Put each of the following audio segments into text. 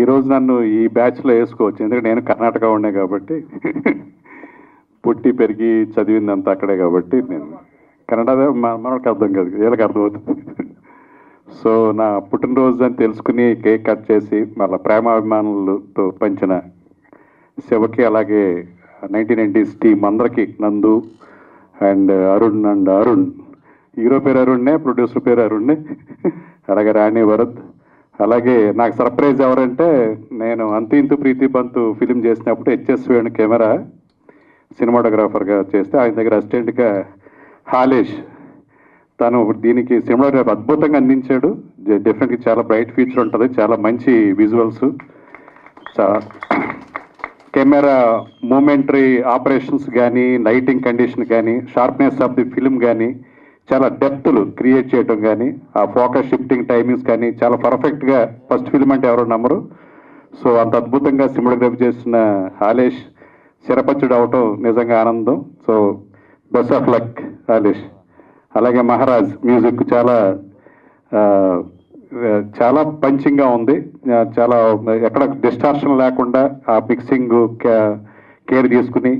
ఈరోజు నన్ను ఈ బ్యాచ్లో వేసుకోవచ్చు, ఎందుకంటే నేను కర్ణాటక ఉండే కాబట్టి పుట్టి పెరిగి చదివిందంతా అక్కడే కాబట్టి నేను కన్నడ మనకు అర్థం కాదు, వీళ్ళకి అర్థమవుతుంది. సో నా పుట్టినరోజు అని తెలుసుకుని కేక్ కట్ చేసి మళ్ళీ ప్రేమాభిమానులతో పంచిన శివకి, అలాగే 1990s టీం అందరికీ, నందు అండ్ అరుణ్ హీరో పేరు అరుణ్నే, ప్రొడ్యూసర్ పేరు అరుణ్నే, అలాగే రాణి వరద్. అలాగే నాకు సర్ప్రైజ్ ఎవరంటే, నేను అంతు ఇంతు ప్రీతి బంతు ఫిలిం చేసినప్పుడు హెచ్ఎస్ వేణు కెమెరా సినిమాటోగ్రాఫర్గా చేస్తే ఆయన దగ్గర అసిస్టెంట్గా హాలేష్, తను దీనికి సినిమాటోగ్రాఫ్ అద్భుతంగా అందించాడు. డెఫినెట్గా చాలా బ్రైట్ ఫ్యూచర్ ఉంటుంది, చాలా మంచి విజువల్స్, కెమెరా మూమెంటరీ ఆపరేషన్స్ కానీ, లైటింగ్ కండిషన్ కానీ, షార్ప్నెస్ ఆఫ్ ది ఫిలిం కానీ, చాలా డెప్త్లు క్రియేట్ చేయడం కానీ, ఆ ఫోకస్ షిఫ్టింగ్ టైమింగ్స్ కానీ చాలా పర్ఫెక్ట్గా, ఫస్ట్ ఫిలిం అంటే ఎవరో నమ్మరు. సో అంత అద్భుతంగా సినిమాటోగ్రఫీ చేసిన హాలేష్ చిరపచ్చుడు అవటం నిజంగా ఆనందం. So best of luck Halesh. అలాగే మహారాజ్ మ్యూజిక్ చాలా పంచింగ్గా ఉంది, చాలా ఎక్కడ డిస్టార్షన్ లేకుండా ఆ మిక్సింగ్ కేర్ తీసుకుని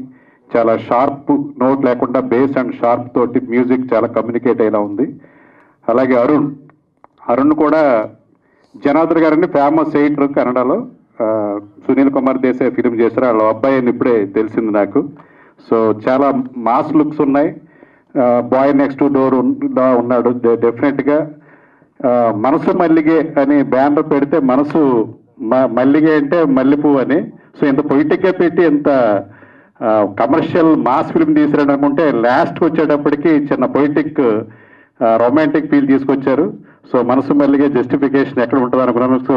చాలా షార్ప్ నోట్ లేకుండా బేస్ అండ్ షార్ప్ తోటి మ్యూజిక్ చాలా కమ్యూనికేట్ అయ్యేలా ఉంది. అలాగే అరుణ్ కూడా జనార్దన్ గారిని ఫేమస్ ఎయిటర్ కన్నడలో, సునీల్ కుమార్ దేశాయ్ ఫిలిం చేశారు, వాళ్ళ అబ్బాయి అని ఇప్పుడే తెలిసింది నాకు. సో చాలా మాస్ లుక్స్ ఉన్నాయి, బాయ్ నెక్స్ట్ డోర్ ఉన్నాడు. డెఫినెట్గా మనసు మల్లిగే అని బ్యానర్ పెడితే మనసు మల్లిగే అంటే మల్లెపూ అని, సో ఇంత పొయిటిక్గా పెట్టి ఇంత కమర్షియల్ మాస్ ఫిల్మ్ తీసారని అనుకుంటే లాస్ట్కి వచ్చేటప్పటికి చిన్న పొయిటిక్ రొమాంటిక్ ఫీల్ తీసుకొచ్చారు. సో మనసు మల్లిగే జస్టిఫికేషన్ ఎక్కడ ఉంటుంది అనుకున్నాను. సో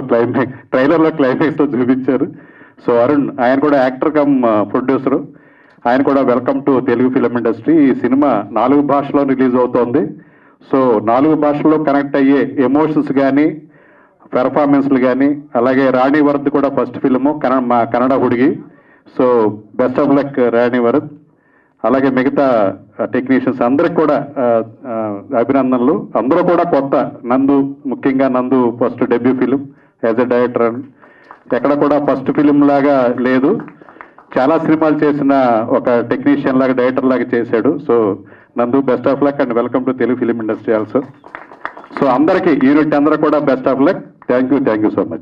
ట్రైలర్లో క్లైమాక్స్లో చూపించారు. సో అరుణ్, ఆయన కూడా యాక్టర్ కమ్ ప్రొడ్యూసరు, ఆయన కూడా welcome to Telugu film industry. ఈ సినిమా 4 భాషల్లో రిలీజ్ అవుతోంది. సో 4 భాషల్లో కనెక్ట్ అయ్యే ఎమోషన్స్ కానీ, పెర్ఫార్మెన్స్లు కానీ, అలాగే రాణి వరద్ కూడా ఫస్ట్ ఫిల్ము, మా కన్నడ హుడిగి. So best of luck Rani Varad. అలాగే మిగతా టెక్నీషియన్స్ అందరికి కూడా అభినందనలు. అందరూ కూడా కొత్త, నందు ముఖ్యంగా, నందు first debut film as a director, ఎక్కడ కూడా ఫస్ట్ ఫిలిం లాగా లేదు, చాలా సినిమాలు చేసిన ఒక టెక్నీషియన్ లాగా, డైరెక్టర్ లాగా చేశాడు. సో నందు best of luck and welcome to Telugu film industry also. So అందరికీ యూనిట్ అందరూ కూడా best of luck. Thank you so much.